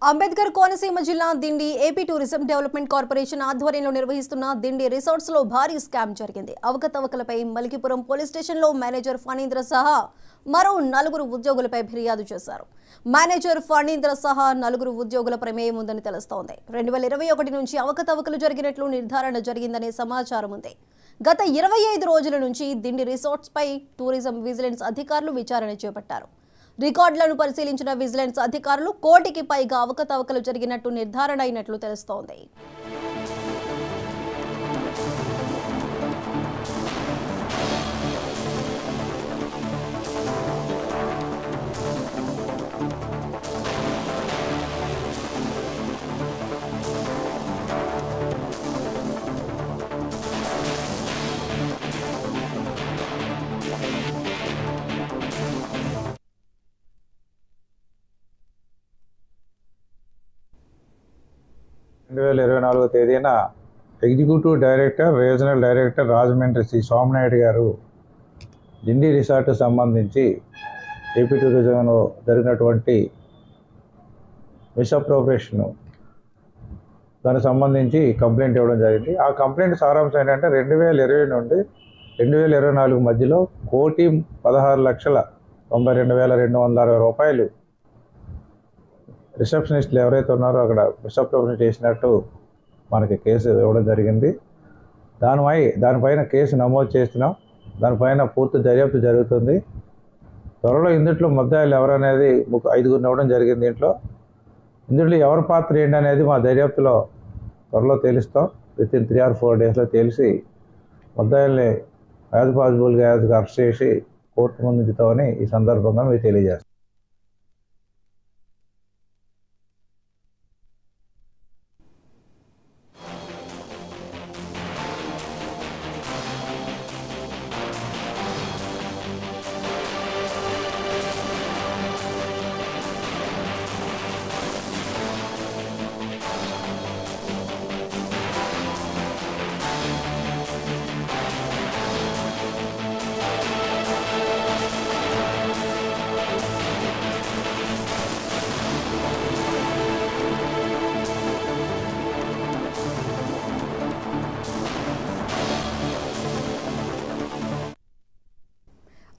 అంబేద్కర్ కోనసీమ జిల్లా Dindi AP tourism development corporation ఆధ్వర్యంలో నిర్వహిస్తున్న దిండి రిసార్ట్స్ లో భారీ స్కామ్ జరిగింది. అవకతవకలపై మలికిపురం పోలీస్ స్టేషన్ లో మేనేజర్ ఫణీంద్ర సహా మరో 4 ఉద్యోగులపై ఫిర్యాదు చేశారు. మేనేజర్ ఫణీంద్ర సహా 4 ఉద్యోగుల ప్రమేయం ఉందని తెలుస్తోంది. 2021 నుంచి అవకతవకలు జరిగినట్లు నిర్ధారణ జరిగిందనే సమాచారం ఉంది. గత 25 రోజుల నుంచి దిండి రిసార్ట్స్ పై టూరిజం విజిలెన్స్ అధికారులు విచారణ చేపట్టారు. రికార్డులను పరిశీలించిన విజిలెన్స్ అధికారులు కోటికి పైగా అవకతవకలు జరిగినట్టు నిర్ధారణ అయినట్లు తెలుస్తోంది. 2024 తేదీన executive director, regional director Rajahmundry Shri Somanaidu గారు దిండి రిసార్ట్కు సంబంధించి ఏపీ టూరిజంలో జరిగినటువంటి మిస్అప్రోప్రియేషన్ దానికి సంబంధించి కంప్లైంట్ ఇవ్వడం జరిగింది. ఆ కంప్లైంట్ సారాంశం ఏంటంటే 2020 నుండి 2024 మధ్యలో 1,16,92,260 రూపాయలు రిసెప్షనిస్టులు ఎవరైతే ఉన్నారో అక్కడ మిస్అప్రోప్రియేషన్ చేసినట్టు మనకి కేసు ఇవ్వడం జరిగింది. దానిపైన కేసు నమోదు చేస్తున్నాం. దానిపైన పూర్తి దర్యాప్తు జరుగుతుంది. త్వరలో ఇందులో ముద్దాయిలు ఎవరనేది 5గురిని ఇవ్వడం జరిగింది. ఇందులో ఎవరి పాత్ర ఏంటనేది మా దర్యాప్తులో త్వరలో తేలుస్తాం. వితిన్ 3 or 4 డేస్లో తెలిసి ముద్దాయిల్ని యాజ్ పాసిబుల్గా అరెస్ట్ చేసి కోర్టు ముందు ఉంచుతామని ఈ సందర్భంగా మీకు తెలియజేస్తాం.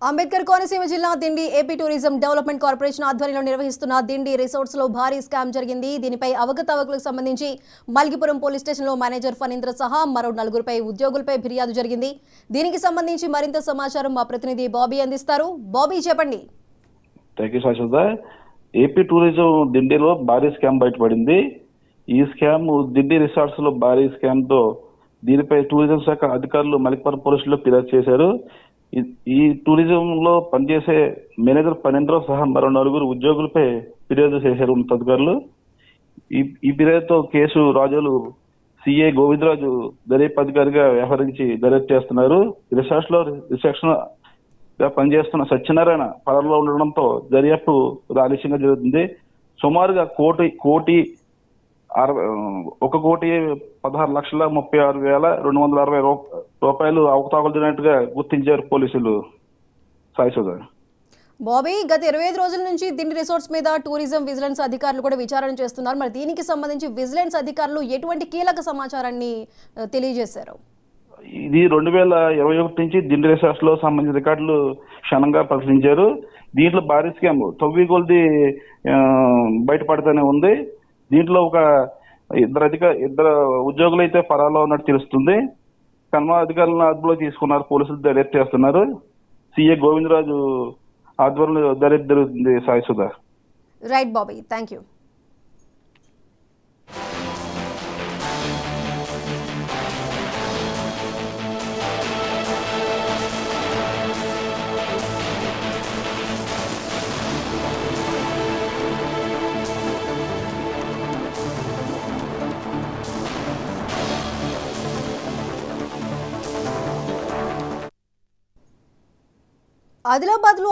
అంబేద్కర్ కోనసీమ జిల్లా Dindi AP tourism development corporation ఆధ్వర్యంలో నిర్వహిస్తున్న దిండి రిసార్ట్స్ లో భారీ స్కామ్ జరిగింది. దీనిపై అవకతవకలకు సంబంధించి మల్కిపురం పోలీస్ స్టేషన్ లో మేనేజర్ ఫణీంద్ర సహా మరో 4 ఉద్యోగులపై ఫిర్యాదు జరిగింది. దీనికి సంబంధించి మరింత సమాచారం మా ప్రతినిధి బాబీ అందిస్తారు. బాబీ, చెప్పండి. ఏపీ టూరిజం దిండిలో భారీ స్కామ్ బయటపడింది. ఈ స్కామ్ దిండి రిసార్ట్స్ లో భారీ స్కామ్ తో దీనిపై టూరిజం శాఖ అధికారులు మల్కిపురం పోలీసులో ఫిర్యాదు చేశారు. ఈ టూరిజం లో పనిచేసే మేనేజర్ ఫణీంద్ర సహా మరో 4 ఉద్యోగులపై ఫిర్యాదు చేశారు ఉన్నతాధికారులు. ఈ ఫిర్యాదుతో కేసు రాజులు సిఐ గోవిందరాజు దర్యాప్తు అధికారిగా వ్యవహరించి దర్యాప్తు చేస్తున్నారు. రిసార్ట్స్ లో రిసెప్షన్ గా పనిచేస్తున్న సత్యనారాయణ పదవిలో ఉండడంతో దర్యాప్తు ఆలస్యంగా జరుగుతుంది. సుమారుగా 1,16,36,260 రూపాయలు అవకతవకలు జరిగినట్టుగా గుర్తించారు పోలీసులు. బాబీ, గత 25 రోజుల నుంచి దిండి రిసార్ట్స్ మీద టూరిజం విజిలెన్స్ అధికారులు కూడా విచారణ చేస్తున్నారు. మరి దీనికి సంబంధించి విజిలెన్స్ అధికారులు ఎటువంటి కీలక సమాచారాన్ని తెలియజేశారు? ఇది 2021 నుంచి దిండి రిసార్ట్స్ లో సంబంధించిన రికార్డులు క్షుణ్ణంగా పరిశీలించారు. దీంట్లో భారీ స్కామ్ తవ్వి కొలిది బయటపడుతూనే ఉంది. దీంట్లో ఒక ఇద్దరు ఉద్యోగులు అయితే పరాలో ఉన్నట్టు తెలుస్తుంది. కన్మా అధికారులను అదుపులో తీసుకున్నారు. పోలీసులు దర్యాప్తు చేస్తున్నారు. సిఏ గోవిందరాజు ఆధ్వర్యంలో దర్యాప్తు జరుగుతుంది. Saisudha. Right Bobby, thank you. Adilabad లో